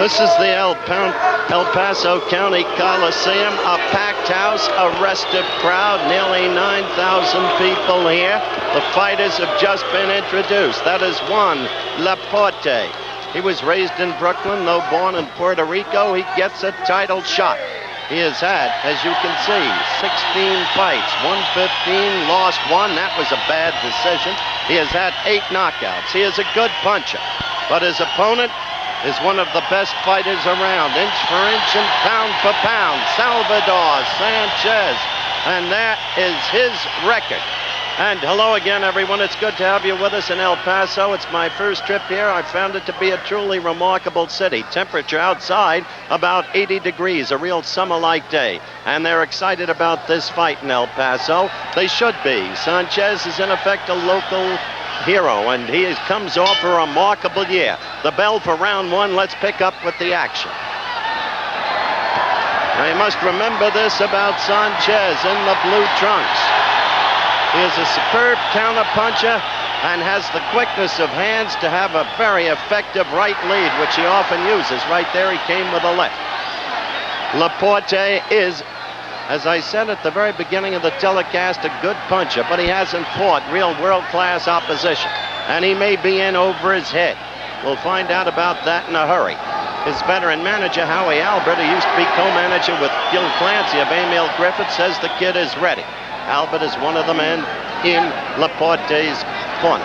This is the El Paso County Coliseum, a packed house, a restive crowd, nearly 9,000 people here. The fighters have just been introduced. That is Juan LaPorte. He was raised in Brooklyn, though born in Puerto Rico. He gets a title shot. He has had, as you can see, 16 fights, won 15, lost 1. That was a bad decision. He has had 8 knockouts. He is a good puncher, but his opponent is one of the best fighters around, inch for inch and pound for pound, Salvador Sánchez. And that is his record. And hello again, everyone. It's good to have you with us in El Paso. It's my first trip here. I found it to be a truly remarkable city. Temperature outside about 80 degrees, a real summer-like day. And they're excited about this fight in El Paso. They should be. Sánchez is in effect a local hero, and he comes off a remarkable year. The bell for round 1. Let's pick up with the action. Now you must remember this about Sánchez in the blue trunks. He is a superb counterpuncher and has the quickness of hands to have a very effective right lead, which he often uses. Right there, he came with a left. LaPorte is, as I said at the very beginning of the telecast, a good puncher, but he hasn't fought real world-class opposition, and he may be in over his head. We'll find out about that in a hurry. His veteran manager, Howie Albert, who used to be co-manager with Gil Clancy of Emil Griffith, says the kid is ready. Albert is one of the men in LaPorte's corner.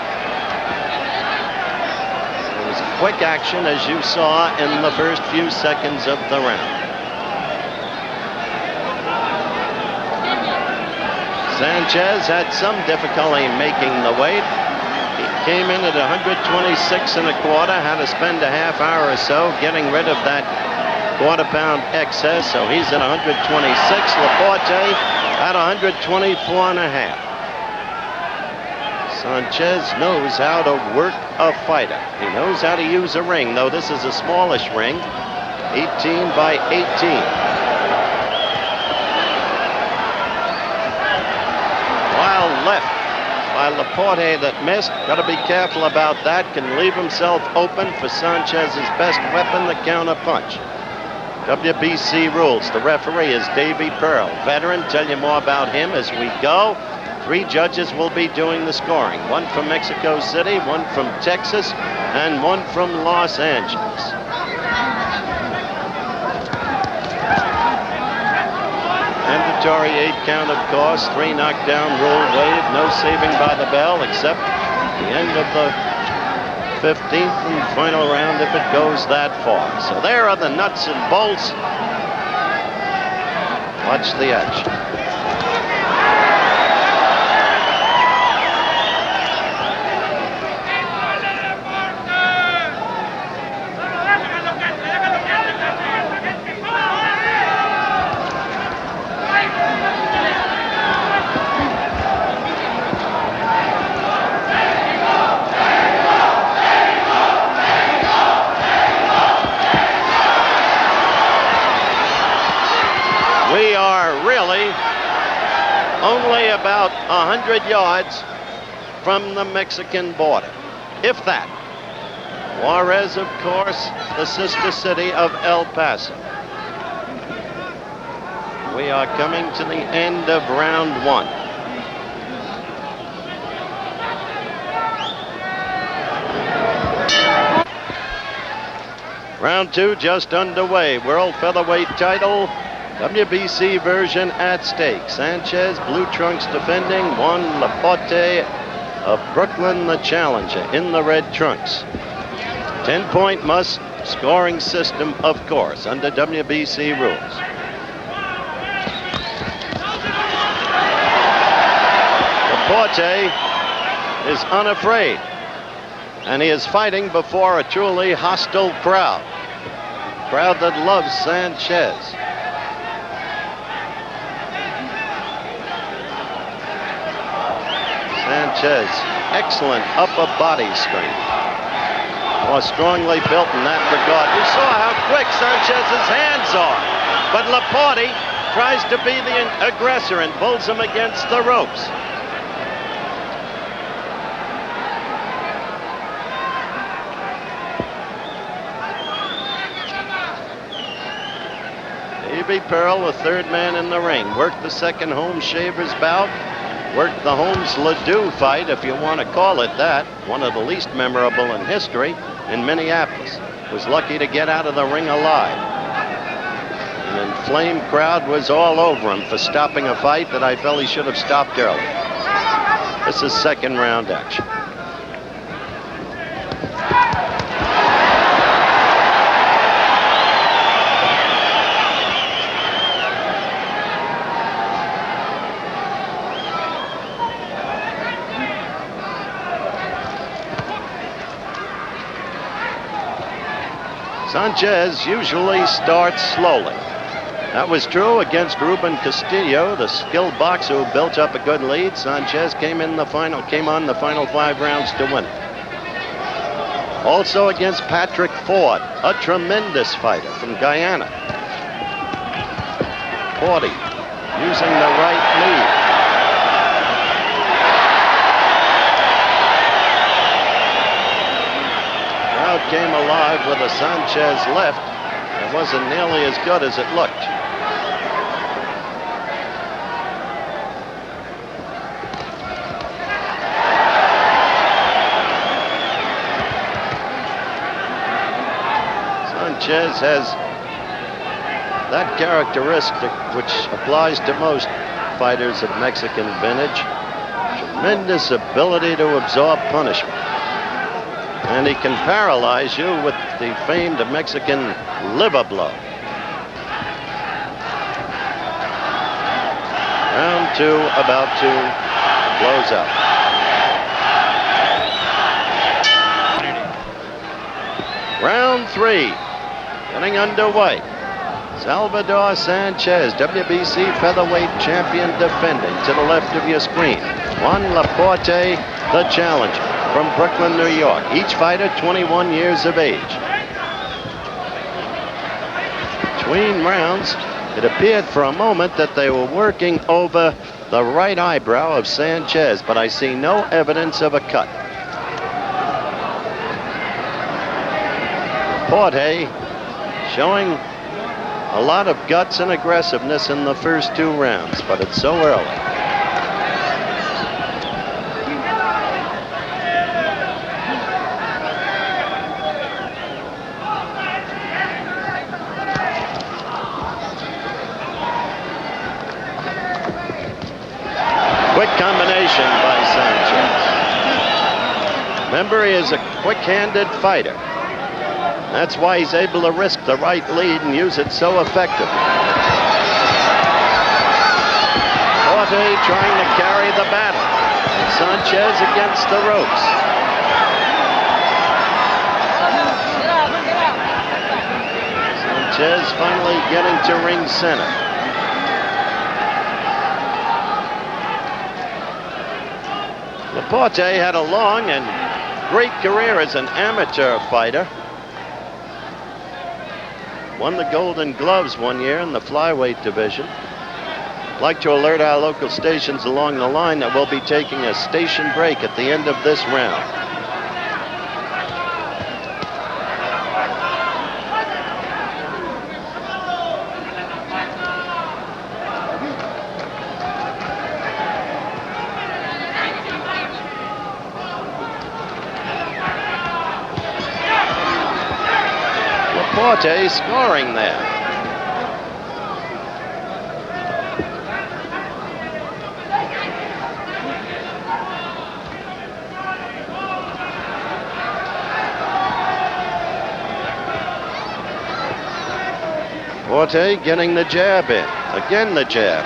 It was quick action, as you saw in the first few seconds of the round. Sánchez had some difficulty making the weight. He came in at 126 1/4, had to spend a half hour or so getting rid of that quarter-pound excess, so he's at 126. LaPorte at 124 1/2. Sánchez knows how to work a fighter. He knows how to use a ring, though this is a smallish ring, 18 by 18. Wild left by LaPorte that missed. Got to be careful about that. Can leave himself open for Sánchez's best weapon, the counter punch. WBC rules. The referee is Davey Pearl, veteran. Tell you more about him as we go. 3 judges will be doing the scoring. 1 from Mexico City, 1 from Texas, and 1 from Los Angeles. Mandatory 8 count, of course. 3 knockdown rule waived. No saving by the bell except the end of the 15th and final round if it goes that far. So there are the nuts and bolts. Watch the action. We are really only about 100 yards from the Mexican border, if that. Juarez, of course, the sister city of El Paso. We are coming to the end of round 1. Round 2 just underway. World featherweight title, WBC version at stake. Sánchez, blue trunks defending. Juan LaPorte of Brooklyn, the challenger, in the red trunks. 10-point must scoring system, of course, under WBC rules. LaPorte is unafraid, and he is fighting before a truly hostile crowd. Crowd that loves Sánchez. Sánchez, excellent upper body strength. More strongly built in that regard. We saw how quick Sánchez's hands are. But LaPorte tries to be the aggressor and pulls him against the ropes. Kirby Pearl, the third man in the ring, worked the second Holmes Shavers bout, worked the Holmes Ledoux fight, if you want to call it that, one of the least memorable in history, in Minneapolis. Was lucky to get out of the ring alive. An inflamed crowd was all over him for stopping a fight that I felt he should have stopped early. This is second round action. Sanchez usually starts slowly. That was true against Ruben Castillo, the skilled boxer who built up a good lead. Sanchez came on the final 5 rounds to win it. Also against Patrick Ford, a tremendous fighter from Guyana. 40, using the right lead. Crowd came alive with a Sanchez left. It wasn't nearly as good as it looked. Sanchez has that characteristic which applies to most fighters of Mexican vintage. Tremendous ability to absorb punishment. And he can paralyze you with the famed Mexican liver blow. Round 2 about to close out. Round 3 getting underway. Salvador Sánchez, WBC featherweight champion defending. To the left of your screen, Juan LaPorte, the challenger from Brooklyn, New York. Each fighter 21 years of age. Between rounds, it appeared for a moment that they were working over the right eyebrow of Sanchez, but I see no evidence of a cut. LaPorte showing a lot of guts and aggressiveness in the first 2 rounds, but it's so early. Quick combination by Sanchez. Remember, he is a quick-handed fighter. That's why he's able to risk the right lead and use it so effectively. Porte trying to carry the battle. And Sanchez against the ropes. Sanchez finally getting to ring center. LaPorte had a long and great career as an amateur fighter. Won the Golden Gloves one year in the flyweight division. I'd like to alert our local stations along the line that we'll be taking a station break at the end of this round. LaPorte scoring there. Porte getting the jab in. Again the jab.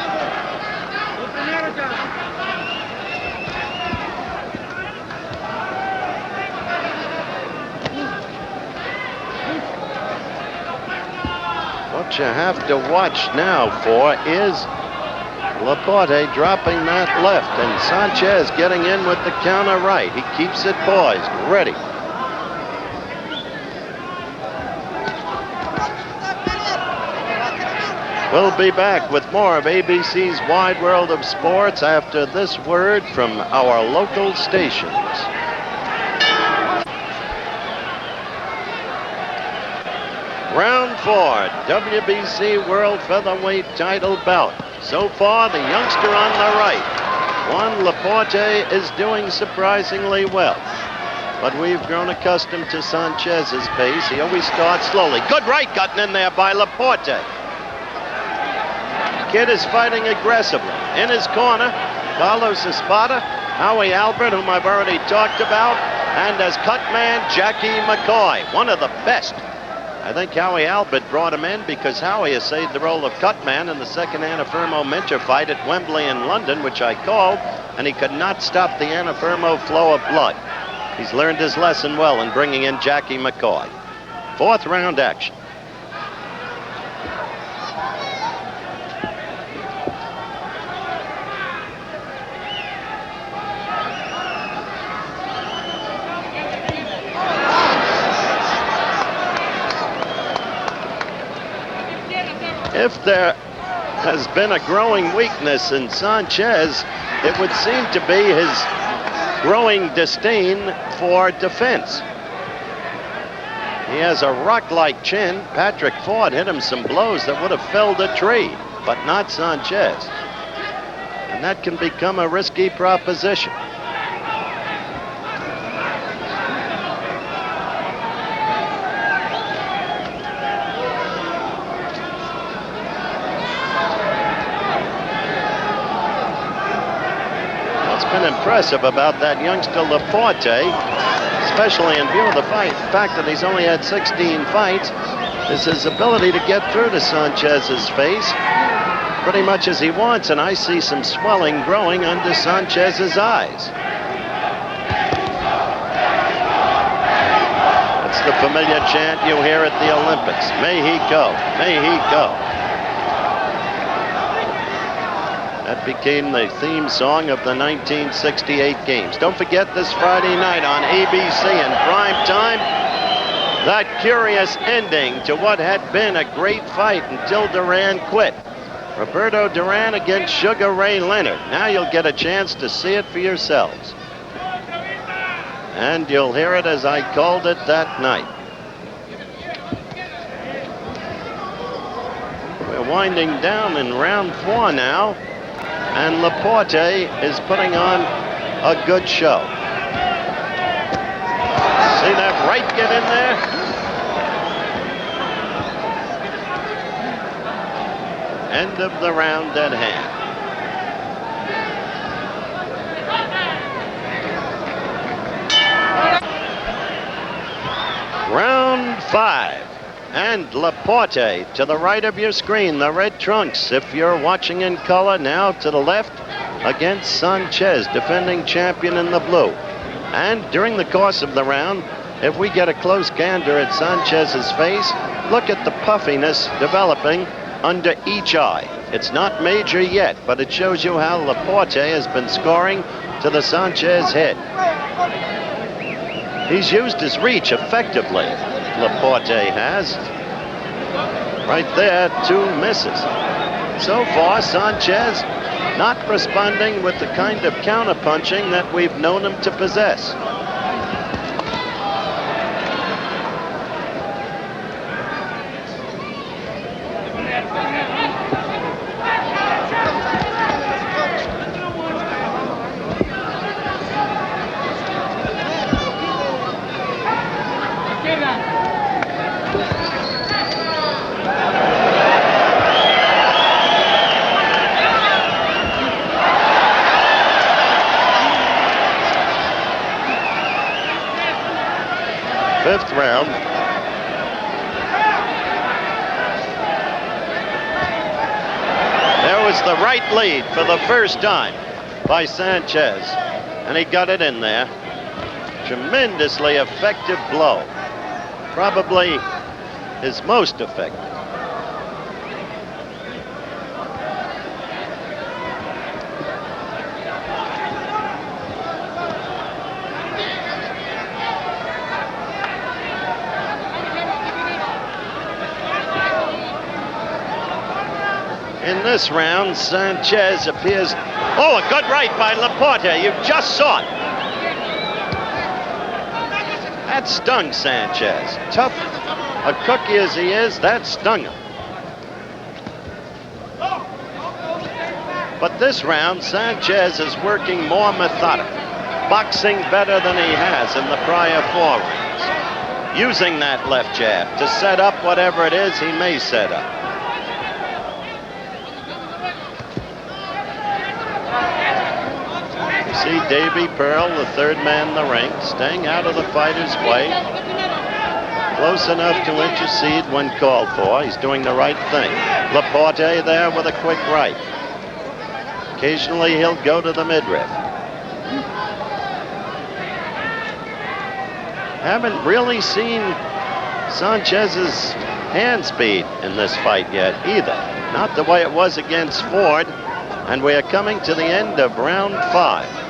What you have to watch now for is LaPorte dropping that left and Sanchez getting in with the counter right. He keeps it poised, ready. We'll be back with more of ABC's Wide World of Sports after this word from our local stations. Round 4 WBC World Featherweight title bout. So far, the youngster on the right, Juan LaPorte, is doing surprisingly well. But we've grown accustomed to Sanchez's pace. He always starts slowly. Good right gotten in there by LaPorte. Kid is fighting aggressively. In his corner, Carlos Espada, Howie Albert, whom I've already talked about, and as cut man, Jackie McCoy, one of the best. I think Howie Albert brought him in because Howie essayed the role of cut man in the second Anna Firmo-Minter fight at Wembley in London, which I called, and he could not stop the Anna Firmo flow of blood. He's learned his lesson well in bringing in Jackie McCoy. 4th round action. If there has been a growing weakness in Sanchez, it would seem to be his growing disdain for defense. He has a rock-like chin. Patrick Ford hit him some blows that would have felled a tree, but not Sanchez. And that can become a risky proposition. Impressive about that youngster LaPorte, especially in view of the fact that he's only had 16 fights, is his ability to get through to Sanchez's face pretty much as he wants, and I see some swelling growing under Sanchez's eyes. It's the familiar chant you hear at the Olympics. May he go, may he go. That became the theme song of the 1968 games. Don't forget this Friday night on ABC in prime time, that curious ending to what had been a great fight until Duran quit. Roberto Duran against Sugar Ray Leonard. Now you'll get a chance to see it for yourselves. And you'll hear it as I called it that night. We're winding down in round 4 now. And LaPorte is putting on a good show. See that right get in there? End of the round at hand. Round 5. And LaPorte to the right of your screen, the red trunks. If you're watching in color, now to the left against Sanchez, defending champion in the blue. And during the course of the round, if we get a close gander at Sanchez's face, look at the puffiness developing under each eye. It's not major yet, but it shows you how LaPorte has been scoring to the Sanchez head. He's used his reach effectively. LaPorte has. Right there, 2 misses. So far, Sanchez not responding with the kind of counterpunching that we've known him to possess. Fifth round. There was the right lead for the first time by Sanchez, and he got it in there. Tremendously effective blow. Probably his most effective. In this round, Sanchez appears... Oh, a good right by LaPorte. You just saw it. That stung Sanchez. Tough a cookie as he is, that stung him. But this round, Sanchez is working more methodical, boxing better than he has in the prior 4 rounds, using that left jab to set up whatever it is he may set up. You see Davy Pearl, the 3rd man in the ring, staying out of the fighter's way, close enough to intercede when called for. He's doing the right thing. LaPorte there with a quick right. Occasionally he'll go to the midriff. Haven't really seen Sanchez's hand speed in this fight yet either. Not the way it was against Ford. And we are coming to the end of round 5.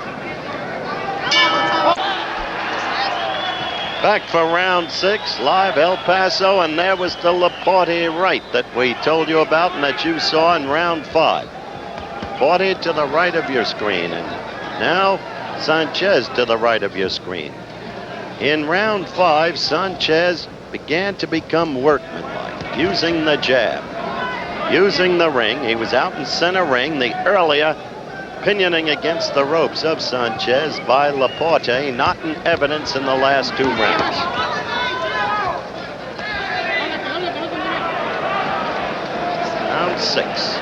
Back for round 6, live El Paso, and there was the LaPorte right that we told you about and that you saw in round 5. LaPorte to the right of your screen, and now Sanchez to the right of your screen. In round 5, Sanchez began to become workmanlike, using the jab, using the ring. He was out in center ring. The earlier pinioning against the ropes of Sanchez by LaPorte, not in evidence in the last 2 rounds. Round 6.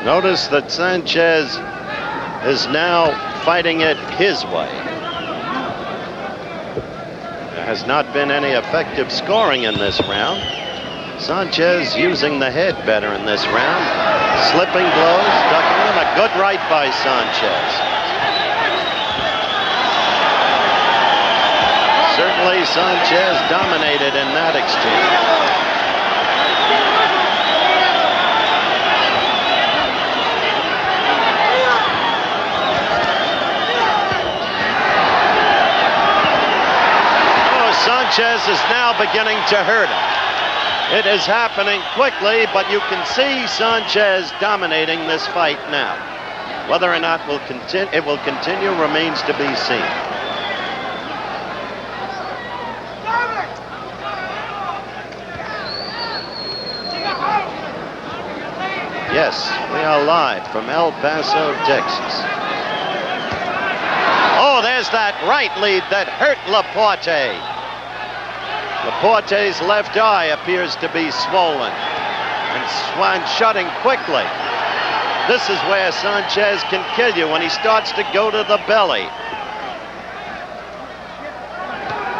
Notice that Sanchez is now fighting it his way. There has not been any effective scoring in this round. Sanchez using the head better in this round. Slipping blows, ducking him. A good right by Sanchez. Certainly Sanchez dominated in that exchange. Sanchez is now beginning to hurt him. It is happening quickly, but you can see Sanchez dominating this fight now. Whether or not it will continue remains to be seen. Yes, we are live from El Paso, Texas. Oh, there's that right lead that hurt LaPorte. LaPorte's left eye appears to be swollen and shutting quickly. This is where Sanchez can kill you, when he starts to go to the belly.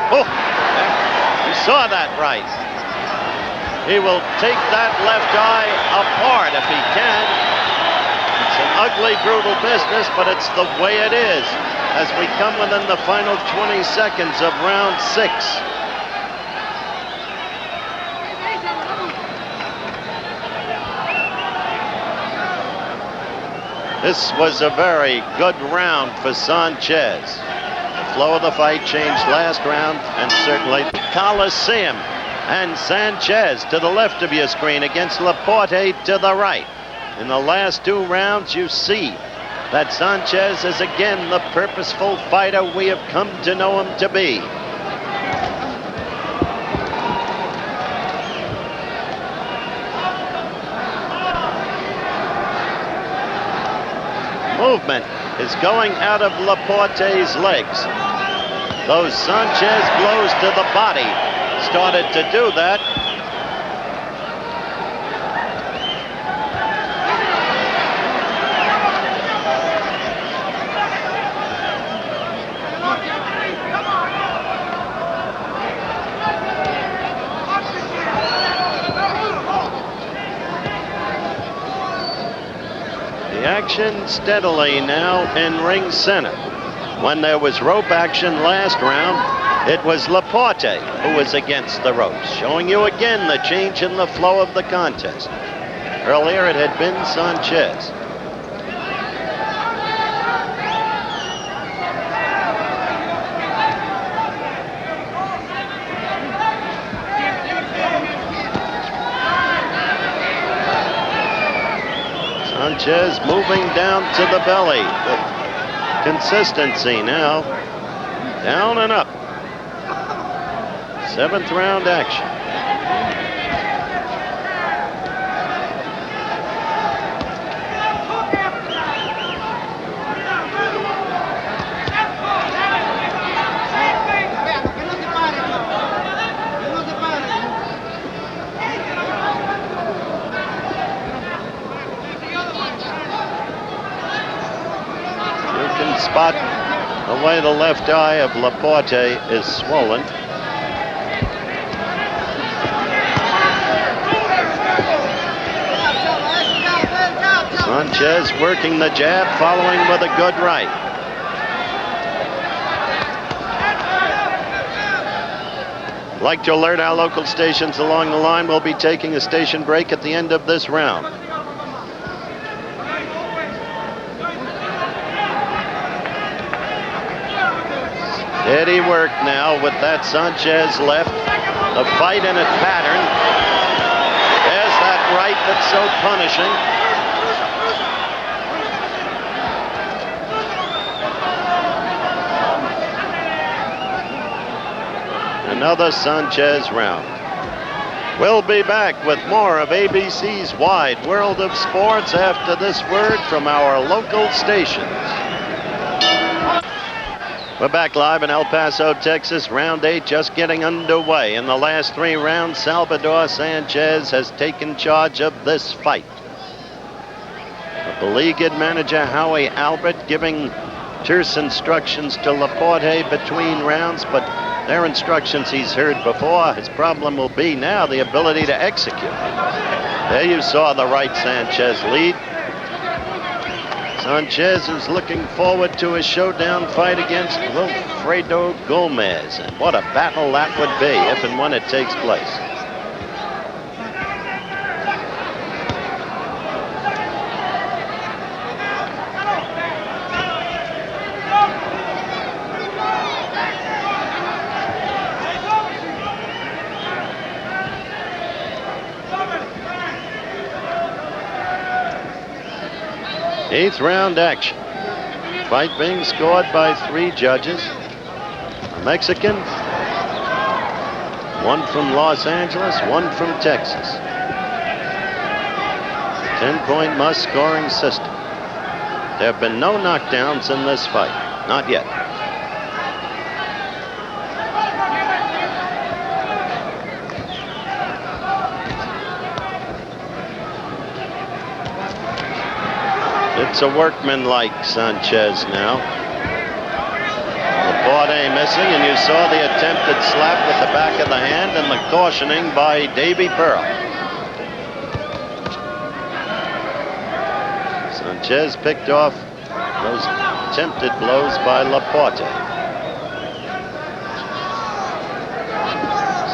Oh, you saw that right. He will take that left eye apart if he can. It's an ugly, brutal business, but it's the way it is as we come within the final 20 seconds of round 6. This was a very good round for Sanchez. The flow of the fight changed last round, and certainly Coliseum. And Sanchez to the left of your screen against LaPorte to the right. In the last 2 rounds, you see that Sanchez is again the purposeful fighter we have come to know him to be. Movement is going out of LaPorte's legs. Those Sanchez blows to the body started to do that. Action steadily now in ring center. When there was rope action last round, It was LaPorte who was against the ropes, showing you again the change in the flow of the contest. Earlier it had been Sanchez. Sanchez moving down to the belly with consistency now. Down and up. 7th round action. You can spot the way the left eye of LaPorte is swollen. Sanchez working the jab, following with a good right. Like to alert our local stations along the line, we'll be taking a station break at the end of this round. Steady work now with that Sanchez left. The fight in a pattern. There's that right that's so punishing. Another Sanchez round. We'll be back with more of ABC's Wide World of Sports after this word from our local stations. We're back live in El Paso, Texas. Round 8 just getting underway. In the last 3 rounds, Salvador Sánchez has taken charge of this fight. The beleaguered manager Howie Albert giving terse instructions to LaPorte between rounds, but they're instructions he's heard before. His problem will be now the ability to execute. There you saw the right Sanchez lead. Sanchez is looking forward to a showdown fight against Wilfredo Gomez. And what a battle that would be if and when it takes place. Eighth round action. Fight being scored by 3 judges. A Mexican, 1 from Los Angeles, 1 from Texas. 10-point must-scoring system. There have been no knockdowns in this fight. Not yet. It's a workman-like Sanchez now. LaPorte missing, and you saw the attempted slap with the back of the hand and the cautioning by Davy Pearl. Sanchez picked off those attempted blows by LaPorte.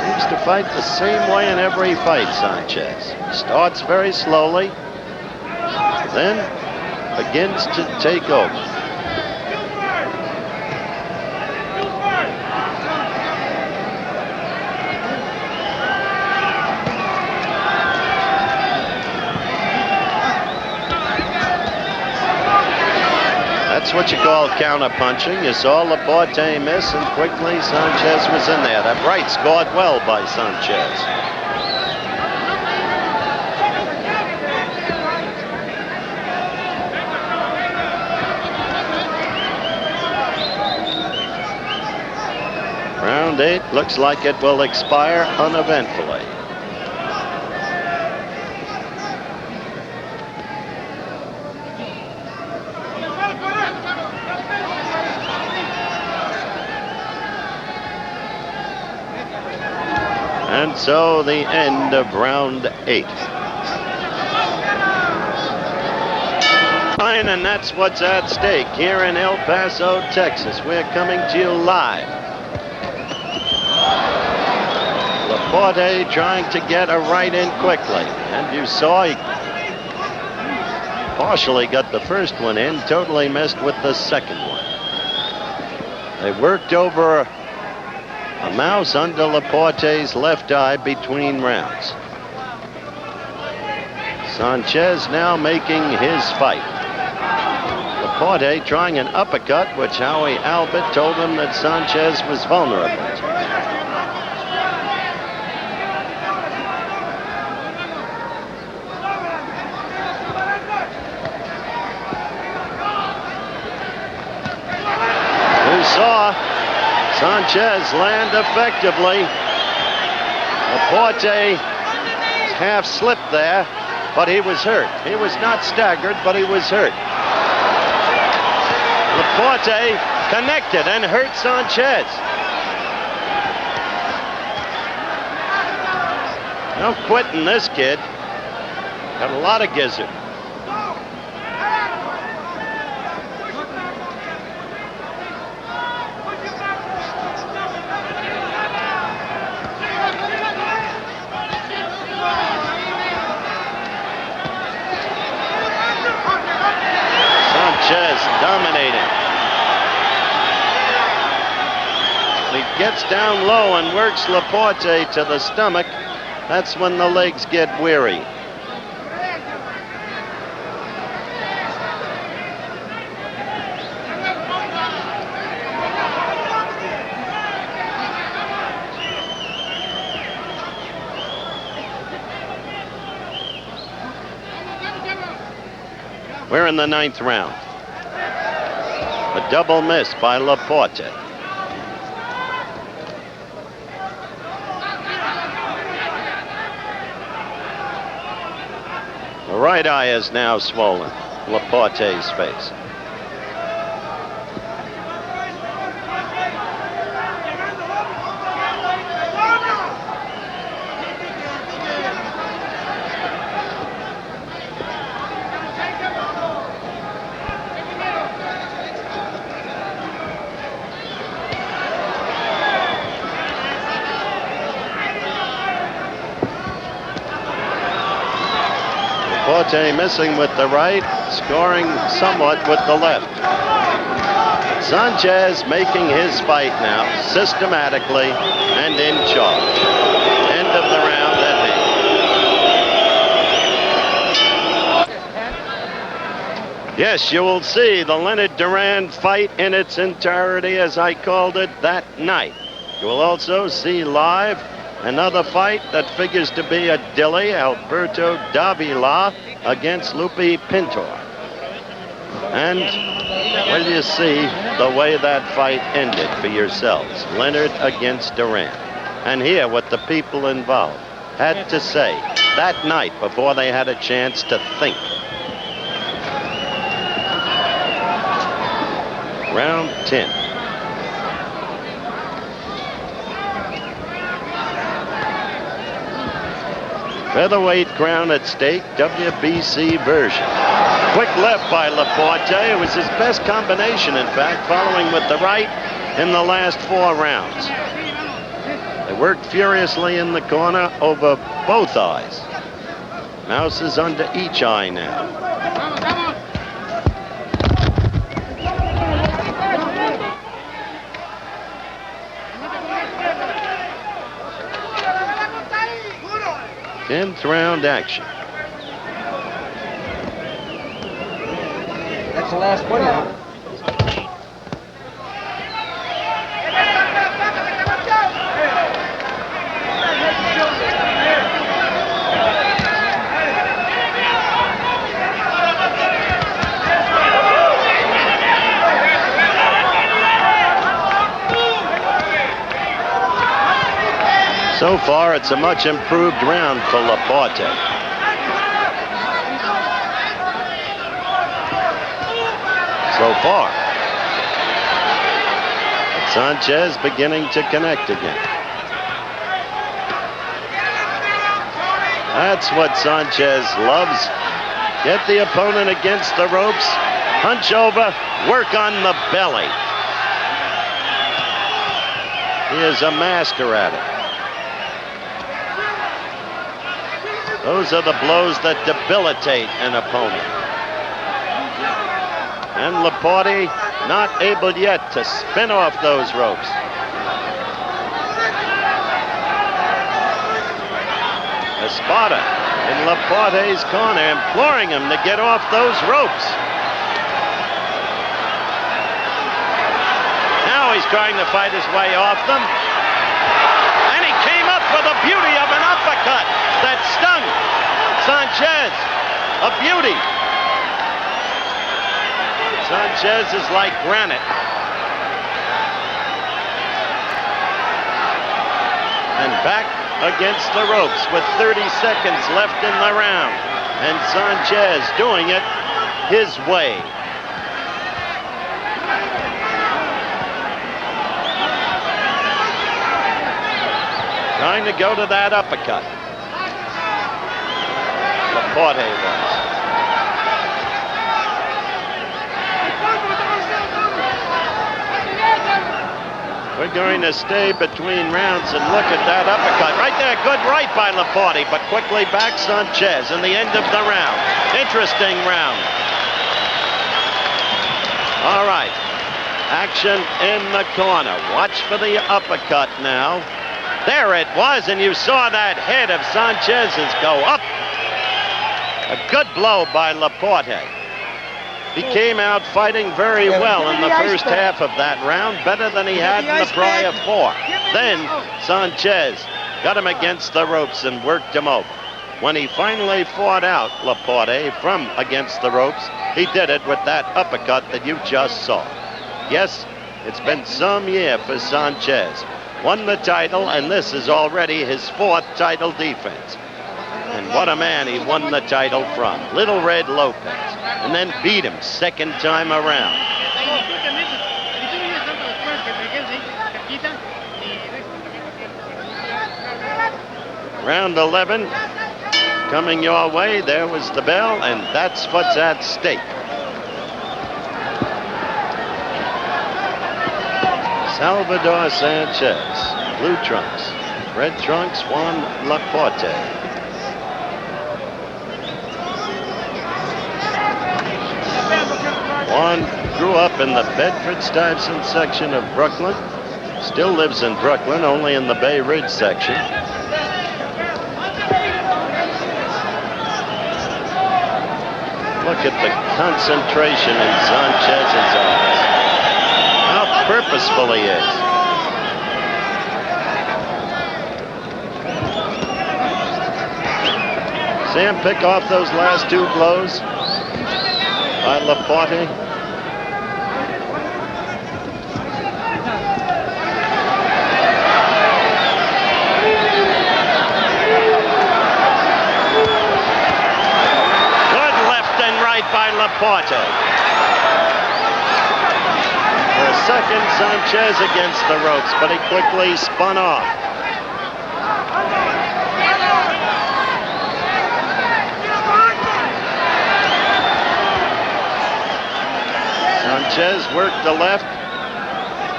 Seems to fight the same way in every fight, Sanchez. Starts very slowly, then begins to take over. That's what you call counter-punching. You saw LaPorte miss, and quickly Sanchez was in there. That right scored well by Sanchez. Round 8 looks like it will expire uneventfully. And so the end of round 8. Fine, and that's what's at stake here in El Paso, Texas. We're coming to you live LaPorte trying to get a right in quickly. And you saw he partially got the first one in, totally missed with the second one. They worked over a mouse under LaPorte's left eye between rounds. Sanchez now making his fight. LaPorte trying an uppercut, which Howie Albert told him that Sanchez was vulnerable to. You saw Sanchez land effectively. LaPorte half slipped there, but he was hurt. He was not staggered, but he was hurt. LaPorte connected and hurt Sanchez. No quitting this kid. Got a lot of gizzard. Sanchez dominating. He gets down low and works LaPorte to the stomach. That's when the legs get weary. We're in the 9th round. A double miss by LaPorte. The right eye is now swollen, LaPorte's face. LaPorte missing with the right, scoring somewhat with the left. Sanchez making his fight now, systematically and in charge. End of the round at hand. Yes, you will see the Leonard Duran fight in its entirety, as I called it, that night. You will also see live another fight that figures to be a dilly, Alberto Davila against Lupi Pintor. And, well, you see the way that fight ended for yourselves. Leonard against Duran. And hear what the people involved had to say that night before they had a chance to think. Round 10. Featherweight crown at stake, WBC version. Quick left by LaPorte. It was his best combination, in fact, following with the right in the last 4 rounds. They worked furiously in the corner over both eyes. Mouse is under each eye now. 10th round action. That's the last one now. So far, it's a much improved round for LaPorte. So far. But Sanchez beginning to connect again. That's what Sanchez loves. Get the opponent against the ropes, hunch over, work on the belly. He is a master at it. Those are the blows that debilitate an opponent. And LaPorte not able yet to spin off those ropes. Espada in LaPorte's corner, imploring him to get off those ropes. Now he's trying to fight his way off them. And he came up with a beauty of an uppercut that stung Sanchez. A beauty. Sanchez is like granite. And back against the ropes with 30 seconds left in the round. And Sanchez doing it his way. Trying to go to that uppercut. LaPorte was. We're going to stay between rounds and look at that uppercut. Right there, good right by LaPorte, but quickly back Sanchez in the end of the round. Interesting round. All right, action in the corner. Watch for the uppercut now. There it was, and you saw that head of Sanchez's go up. A good blow by LaPorte. He came out fighting very well in the first half of that round, better than he had in the prior four. Then Sanchez got him against the ropes and worked him over. When he finally fought out LaPorte from against the ropes, he did it with that uppercut that you just saw. Yes, it's been some year for Sanchez. Won the title, and this is already his fourth title defense. And what a man he won the title from. Little Red Lopez. And then beat him second time around. Round 11 coming your way. There was the bell, and that's what's at stake. Salvador Sánchez, blue trunks. Red trunks, Juan LaPorte. Juan grew up in the Bedford-Stuyvesant section of Brooklyn. Still lives in Brooklyn, only in the Bay Ridge section. Look at the concentration in Sanchez's eyes. How purposeful he is. See him pick off those last two blows by LaPorte. By LaPorte. For a second, Sanchez against the ropes, but he quickly spun off. Sanchez worked the left,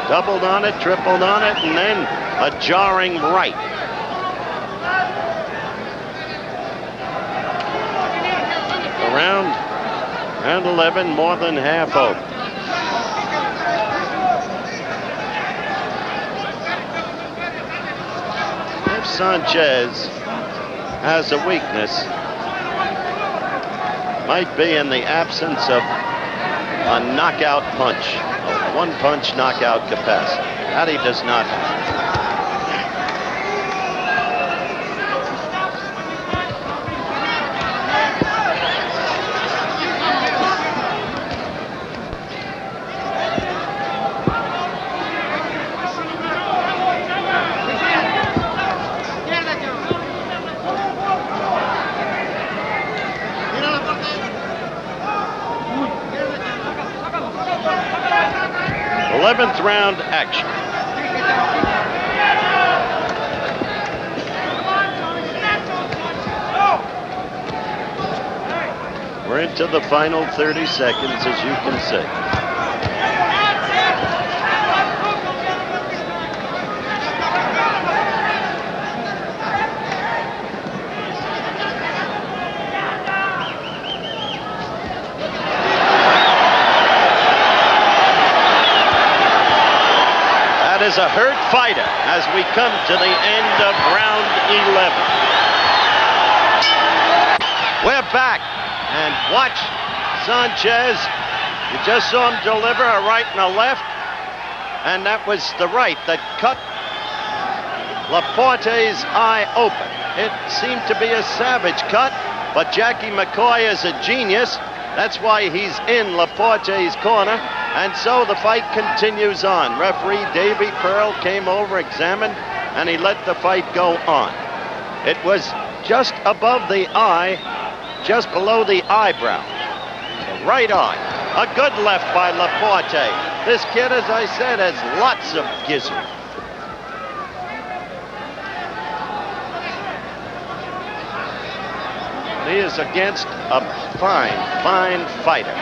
doubled on it, tripled on it, and then a jarring right. Round 11, more than half over. If Sanchez has a weakness, might be in the absence of a knockout punch, a one-punch knockout capacity. That he does not have. Round action. We're into the final 30 seconds, as you can see. is a hurt fighter as we come to the end of round 11. We're back, and watch Sanchez. You just saw him deliver a right and a left, and that was the right that cut LaPorte's eye open. It seemed to be a savage cut, but Jackie McCoy is a genius. That's why he's in LaPorte's corner, and so the fight continues on. Referee Davy Pearl came over, examined, and he let the fight go on. It was just above the eye, just below the eyebrow. The right eye. A good left by LaPorte. This kid, as I said, has lots of gizzard. He is against a fine, fine fighter.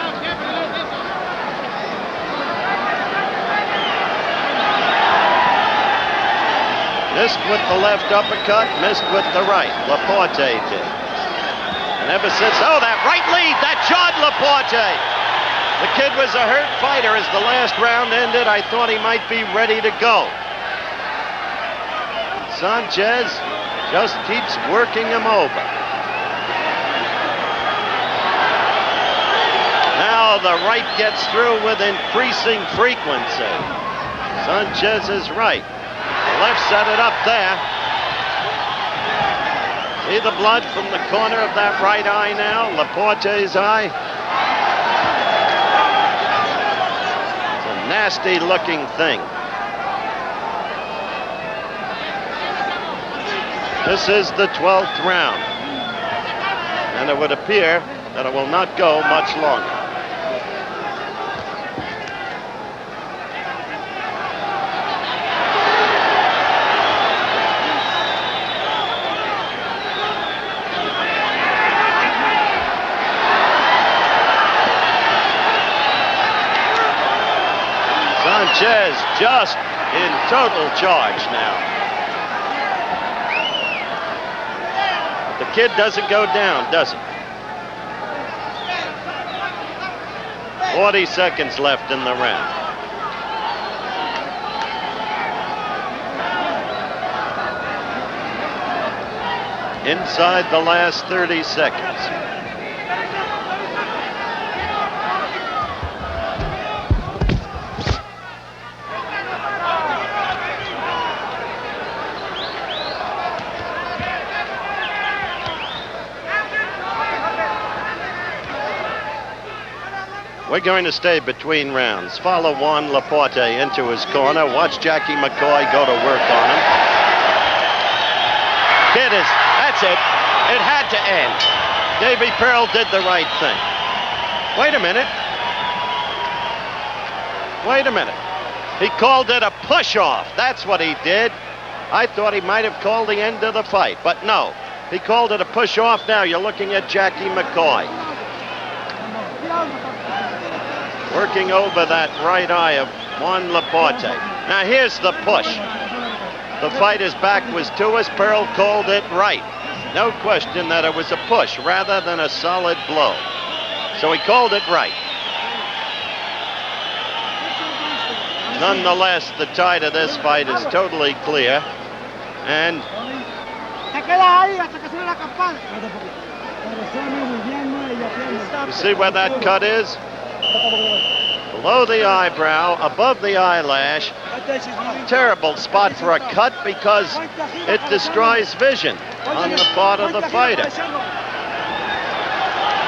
Missed with the left uppercut, missed with the right. LaPorte did. And ever since, oh, that right lead, that jarred LaPorte. The kid was a hurt fighter as the last round ended. I thought he might be ready to go. Sanchez just keeps working him over. Now the right gets through with increasing frequency. Sanchez is right. The left set it up there. See the blood from the corner of that right eye now, LaPorte's eye. It's a nasty looking thing. This is the 12th round. And it would appear that it will not go much longer. Sanchez just in total charge now. The kid doesn't go down, does he? 40 seconds left in the round. Inside the last 30 seconds. We're going to stay between rounds. Follow Juan LaPorte into his corner. Watch Jackie McCoy go to work on him. Kid is, that's it. It had to end. Davy Pearl did the right thing. Wait a minute. Wait a minute. He called it a push-off. That's what he did. I thought he might have called the end of the fight, but no. He called it a push-off. Now you're looking at Jackie McCoy. Working over that right eye of Juan LaPorte. Now here's the push. The fighter's back was to us. Pearl called it right. No question that it was a push rather than a solid blow. So he called it right. Nonetheless, the tide of this fight is totally clear. And you see where that cut is? Below the eyebrow, above the eyelash. Terrible spot for a cut because it destroys vision on the part of the fighter.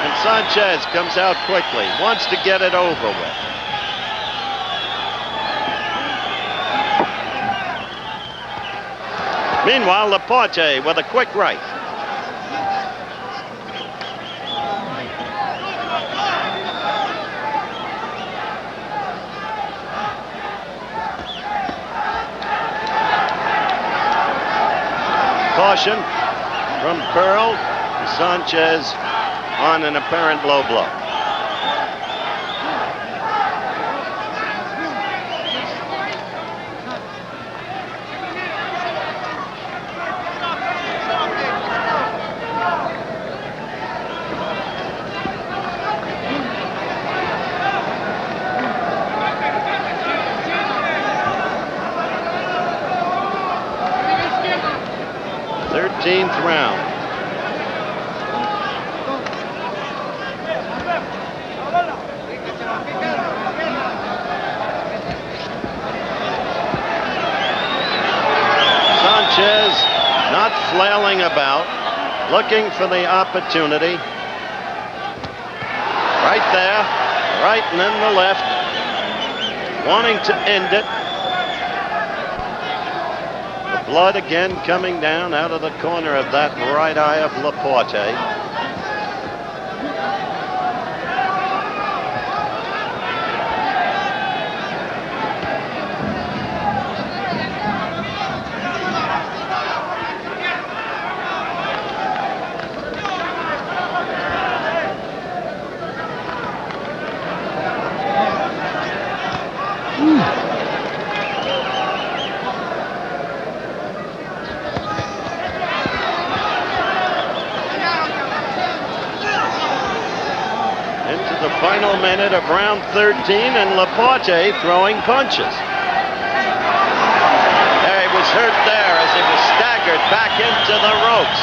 And Sanchez comes out quickly, wants to get it over with. Meanwhile, LaPorte with a quick right. Caution from Pearl. Sanchez on an apparent low blow. 14th round. Sánchez not flailing about, looking for the opportunity. Right there, right and then the left, wanting to end it. The blood again coming down out of the corner of that right eye of LaPorte. The final minute of round 13 and LaPorte throwing punches. He was hurt there as he was staggered back into the ropes.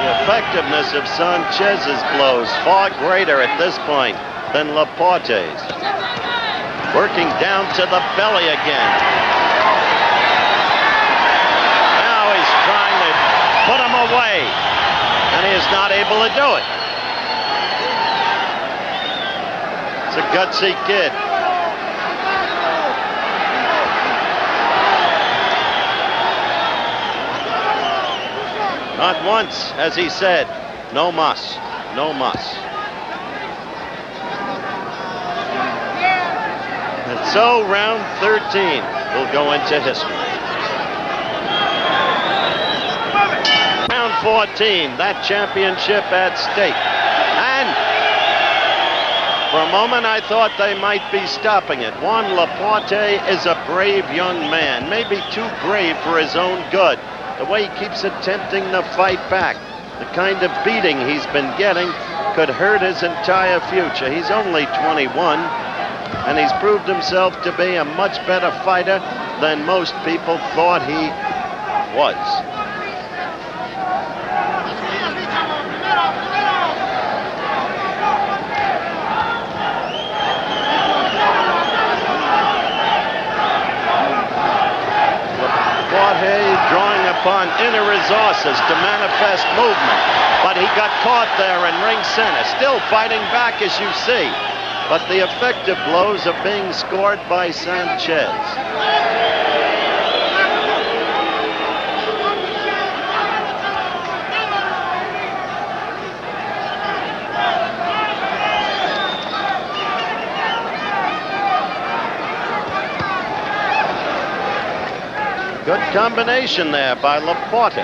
The effectiveness of Sanchez's blows far greater at this point than LaPorte's. Working down to the belly again. Now he's trying to put him away, and he is not able to do it. A gutsy kid. Not once has he said, no mas, no mas. And so round 13 will go into history. Round 14, that championship at stake. And for a moment, I thought they might be stopping it. Juan LaPorte is a brave young man, maybe too brave for his own good. The way he keeps attempting to fight back, the kind of beating he's been getting could hurt his entire future. He's only 21, and he's proved himself to be a much better fighter than most people thought he was. Drawing upon inner resources to manifest movement, but he got caught there in ring center, still fighting back as you see, but the effective blows are being scored by Sánchez. Good combination there by LaPorte.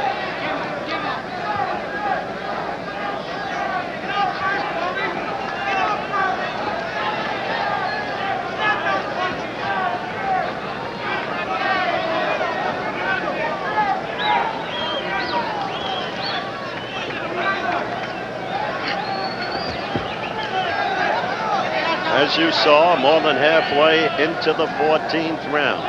As you saw, more than halfway into the 14th round.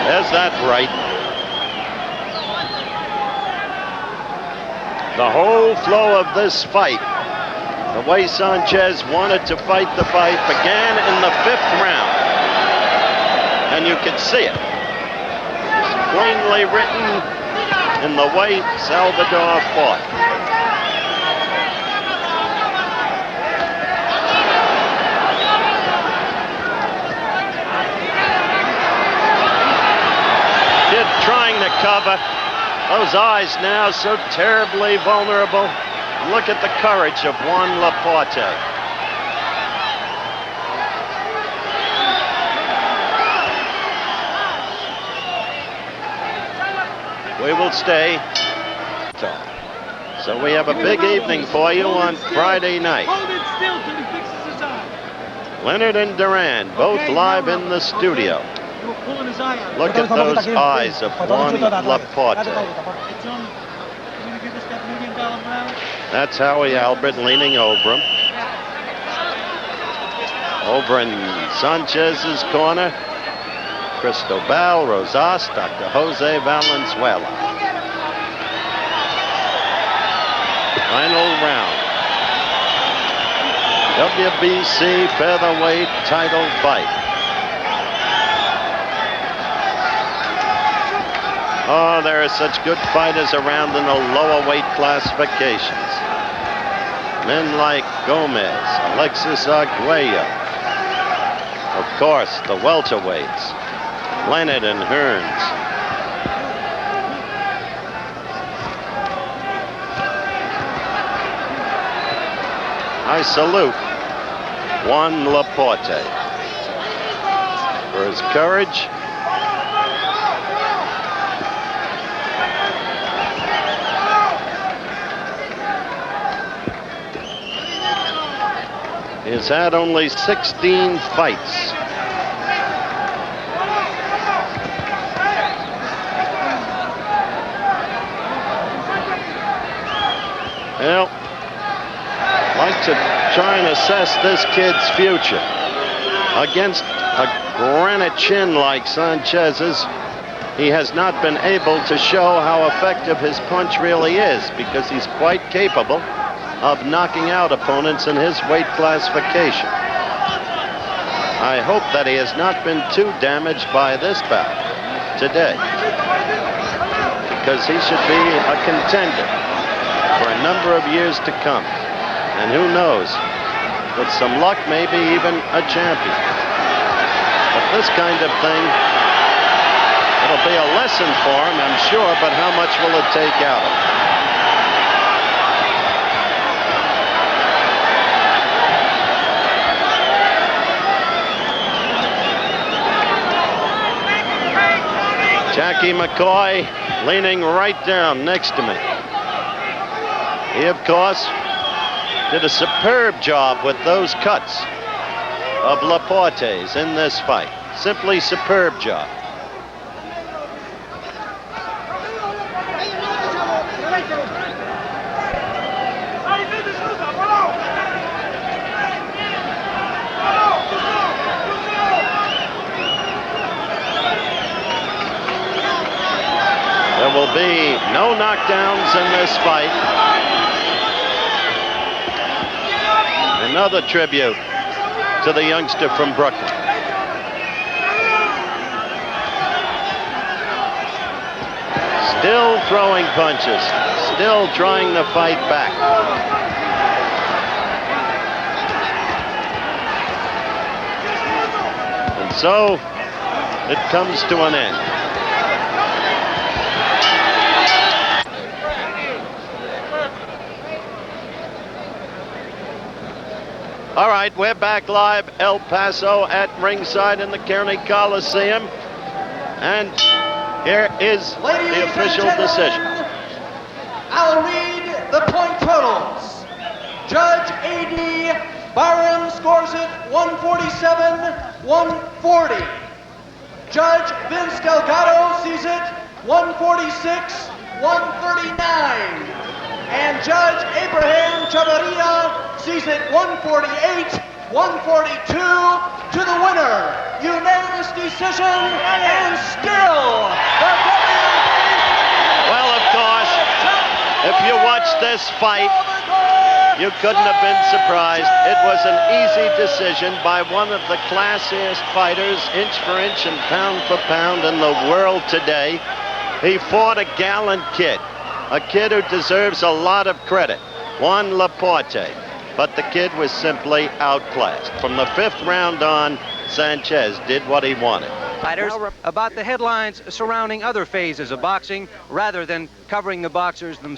There's that right. The whole flow of this fight, the way Sánchez wanted to fight the fight, began in the 5th round. And you can see it. It's plainly written in the way Salvador fought. Trying to cover. Those eyes now so terribly vulnerable. Look at the courage of Juan LaPorte. We will stay. So we have a big evening for you on Friday night. Hold it still till he fixes his eye. Leonard and Duran, both live in the studio. You were pulling his eye out. Look at those eyes of Juan LaPorte. Hey, John, you gonna give us that $1 million round? That's Howie Albert leaning over him. Over in Sanchez's corner, Cristobal, Rosas, Dr. Jose Valenzuela. Final round. WBC featherweight title fight. Oh, there are such good fighters around in the lower weight classifications. Men like Gomez, Alexis Arguello. Of course, the welterweights, Leonard and Hearns. I salute Juan LaPorte for his courage, he has had only 16 fights. Well, I'd like to try and assess this kid's future. Against a granite chin like Sanchez's, he has not been able to show how effective his punch really is, because he's quite capable of knocking out opponents in his weight classification. I hope that he has not been too damaged by this bout today, because he should be a contender for a number of years to come. And who knows, with some luck, maybe even a champion. But this kind of thing, it'll be a lesson for him, I'm sure, but how much will it take out of him? Jackie McCoy leaning right down next to me. He, of course, did a superb job with those cuts of LaPorte's in this fight. Simply superb job. There will be no knockdowns in this fight. Another tribute to the youngster from Brooklyn. Still throwing punches, still trying to fight back. And so it comes to an end. All right, we're back live, El Paso at ringside in the Kearney Coliseum. And here is the official decision. I'll read the point totals. Judge A.D. Byron scores it 147-140. Judge Vince Delgado sees it 146-139. And Judge Abraham Chavarria sees it 148-142 to the winner. Unanimous decision, and still the WBC. Well, of course, if you watch this fight, you couldn't have been surprised. It was an easy decision by one of the classiest fighters, inch for inch and pound for pound, in the world today. He fought a gallant kid. A kid who deserves a lot of credit, Juan LaPorte. But the kid was simply outclassed. From the 5th round on, Sanchez did what he wanted. Fighters, about the headlines surrounding other phases of boxing rather than covering the boxers themselves.